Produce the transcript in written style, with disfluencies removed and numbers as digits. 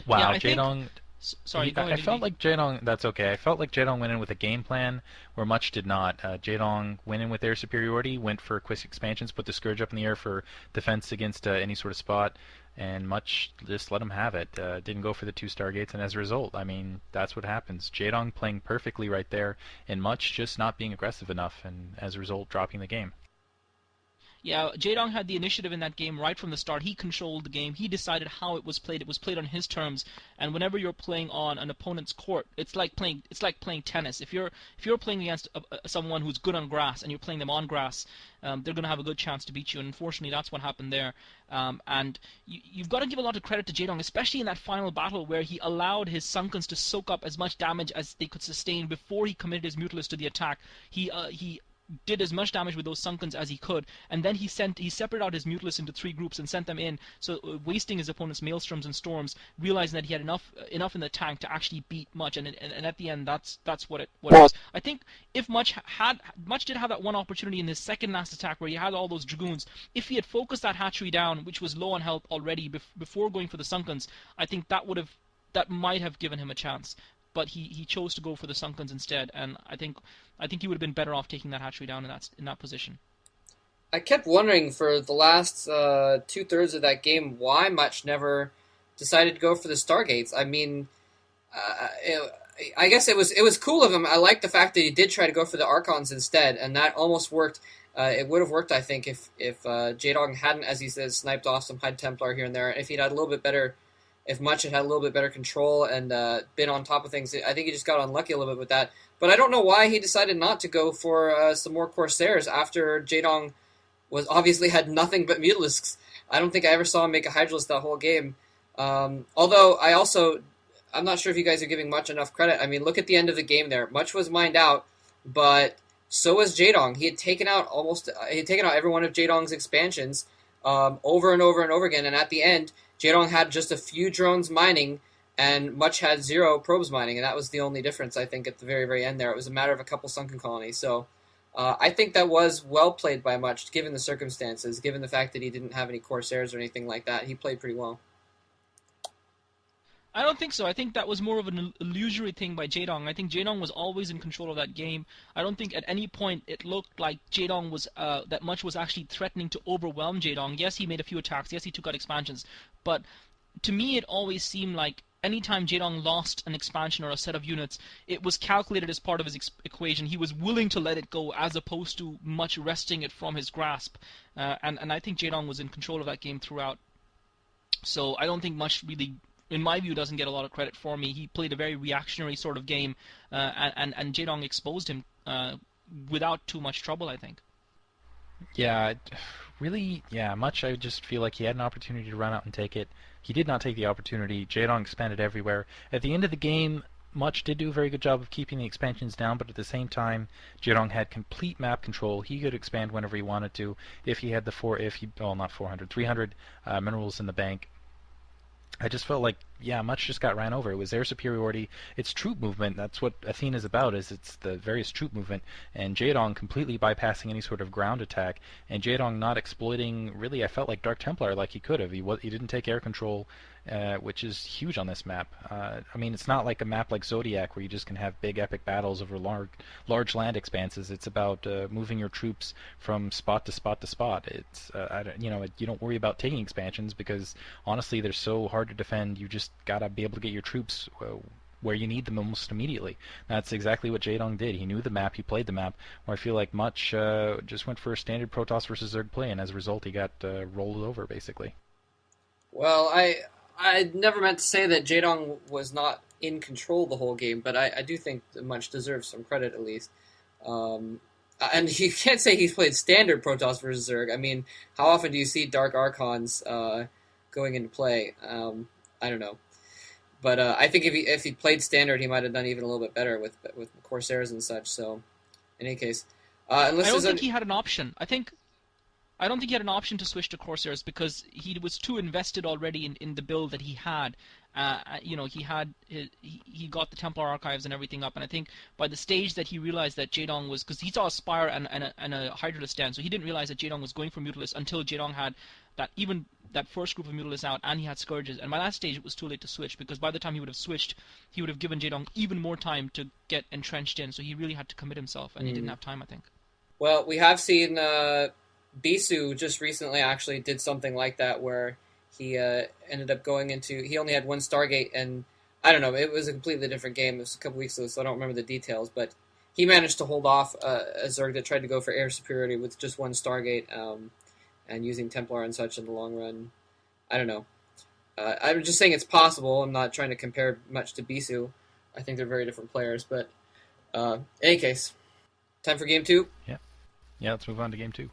Yeah, Wow, I think. Jaedong. Sorry, go I ahead. felt like Jaedong. That's okay. I felt like Jaedong went in with a game plan where Much did not. Jaedong went in with air superiority, went for quick expansions, put the Scourge up in the air for defense against any sort of spot, and Much just let him have it. Didn't go for the two Stargates, and as a result, I mean, that's what happens. Jaedong playing perfectly right there, and Much just not being aggressive enough, and as a result, dropping the game. Yeah, Jaedong had the initiative in that game right from the start. He controlled the game. He decided how it was played. It was played on his terms. And whenever you're playing on an opponent's court, it's like playing tennis. If you're playing against someone who's good on grass and you're playing them on grass, they're going to have a good chance to beat you. And unfortunately, that's what happened there. And you've got to give a lot of credit to Jaedong, especially in that final battle where he allowed his Sunkens to soak up as much damage as they could sustain before he committed his Mutilus to the attack. He did as much damage with those Sunkens as he could, and then he separated out his Mutilus into three groups and sent them in, so wasting his opponent's Maelstroms and Storms, realizing that he had enough in the tank to actually beat Much, and at the end that's what it was. I think if Much did have that one opportunity in his second last attack where he had all those Dragoons. If he had focused that hatchery down, which was low on health already before going for the Sunkens, I think that might have given him a chance, but he chose to go for the Sunkens instead, and I think he would have been better off taking that hatchery down in that position. I kept wondering for the last 2/3 of that game why Much never decided to go for the Stargates. I mean, I guess it was cool of him. I like the fact that he did try to go for the Archons instead, and that almost worked. It would have worked, I think, if Jaedong hadn't, as he says, sniped off some High Templar here and there. If he'd had a little bit better, if Much had had a little bit better control and been on top of things, I think he just got unlucky a little bit with that. But I don't know why he decided not to go for some more Corsairs after Jaedong was obviously had nothing but Mutalisks. I don't think I ever saw him make a Hydralisk that whole game. Although I'm not sure if you guys are giving Much enough credit. I mean, look at the end of the game there. Much was mined out, but so was Jaedong. He had taken out every one of Jaedong's expansions over and over and over again. And at the end, Jaedong had just a few drones mining, and Much had zero probes mining, and that was the only difference, I think, at the very, very end there. It was a matter of a couple sunken colonies. So I think that was well played by Much, given the circumstances, given the fact that he didn't have any Corsairs or anything like that. He played pretty well. I don't think so. I think that was more of an illusory thing by Jaedong. I think Jaedong was always in control of that game. I don't think at any point it looked like Jaedong was that Much was actually threatening to overwhelm Jaedong. Yes, he made a few attacks. Yes, he took out expansions. But to me, it always seemed like anytime Jaedong lost an expansion or a set of units, it was calculated as part of his equation. He was willing to let it go as opposed to Much wresting it from his grasp. And I think Jaedong was in control of that game throughout. So I don't think Much really, in my view, doesn't get a lot of credit for me. He played a very reactionary sort of game, and Jaedong exposed him without too much trouble, I think. Yeah, really, yeah, Much. I just feel like he had an opportunity to run out and take it. He did not take the opportunity. Jaedong expanded everywhere. At the end of the game, Much did do a very good job of keeping the expansions down, but at the same time, Jaedong had complete map control. He could expand whenever he wanted to if he had the well, not 400, 300 minerals in the bank. I just felt like, yeah, Much just got ran over. It was their superiority. It's troop movement. That's what Athena's about, is it's the various troop movement. And Jaedong completely bypassing any sort of ground attack. And Jaedong not exploiting, really, I felt like Dark Templar like he could have. He didn't take air control, which is huge on this map. I mean, it's not like a map like Zodiac where you just can have big epic battles over large land expanses. It's about moving your troops from spot to spot to spot. It's I don't, you don't worry about taking expansions because honestly they're so hard to defend. You just gotta be able to get your troops where you need them almost immediately. That's exactly what Jaedong did. He knew the map, he played the map. Where I feel like Much just went for a standard Protoss versus Zerg play, and as a result, he got rolled over basically. Well, I never meant to say that Jaedong was not in control the whole game, but I do think that Much deserves some credit at least. Um, and you can't say he's played standard Protoss versus Zerg. I mean, how often do you see Dark Archons going into play? I don't know. But I think if he played standard, he might have done even a little bit better with Corsairs and such. So, in any case, I unless don't there's think any, he had an option. I don't think he had an option to switch to Corsairs because he was too invested already in the build that he had. He got the Templar archives and everything up, and I think by the stage that he realized that Jaedong was, because he saw a Spire and a Hydralisk stand, so he didn't realize that Jaedong was going for Mutalisk until Jaedong had that even that first group of Mutalisks out, and he had Scourges. And by that stage, it was too late to switch, because by the time he would have switched, he would have given Jaedong even more time to get entrenched in. So he really had to commit himself, and he didn't have time, I think. Well, we have seen Bisu just recently actually did something like that, where he ended up going into. He only had one Stargate, and I don't know. It was a completely different game. It was a couple weeks ago, so I don't remember the details. But he managed to hold off a Zerg that tried to go for air superiority with just one Stargate, and using Templar and such in the long run. I don't know. I'm just saying it's possible. I'm not trying to compare much to Bisu. I think they're very different players. But in any case, time for game 2. Yeah. Yeah, let's move on to game 2.